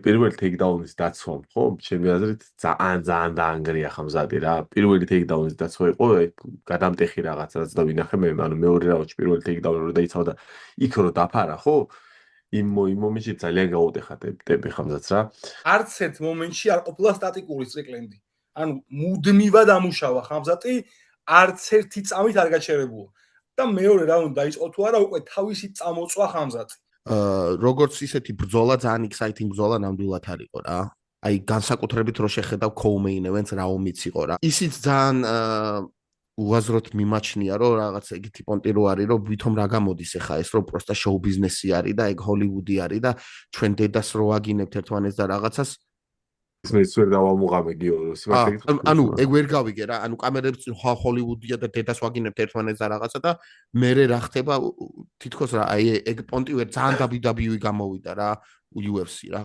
პირველი ტეიქდაუნის დაცვამ, ხო? ჩემი აზრით ძალიან დაანგრია ხამზადი რა. პირველი ტეიქდაუნის დაცვა იყო, გადამტეხი რაღაც რაც და ვინახე მე, ანუ მეორე რაუნდში პირველი ტეიქდაუნი რო დაიცავა და იქ რო დაფარა, ხო? იმ მომენტში ძალიან გაუტეხა ტემპი ხამზადს რა. არც ერთ მომენტში არ ყოფილა სტატიკური ტრიკლენდი. ანუ მუდმივად ამუშავა ხამზატი, არც ერთი წამით არ გაჩერებულა. და მეორე რაუნდი დაიწყო თუ არა, უკვე თავისი წამოწვა ხამზატი. როგორც ისეთი ბრძოლა ძალიან exciting ბრძოლა ნამდვილად არ იყო რა. აი განსაკუთრებით რო შეხედავ co-main events რა ომიც იყო რა. ისიც ძალიან უაზროდ მიმაჩნია რომ რაღაც ეგეთი პონტი რო არის რომ ვითომ რა გამოდის ახლა ეს რომ პროსტა შოუ ბიზნესი არის და ეგ ჰოლივუდი არის და ჩვენ დედას რო აგინებთ ერთმანეთს და რაღაცას მეც ვერ დავამუღამე გიო სიმართლე ანუ ეგ ვერ გავიგე რა ანუ კამერებს წინ ჰოლივუდია და დედას ვაგინებთ ერთმანეთს და რაღაცა და მე რა ხდება თითქოს რა აი ეგ პონტი ვერ ძალიან WWE გამოვიდა რა UFC რა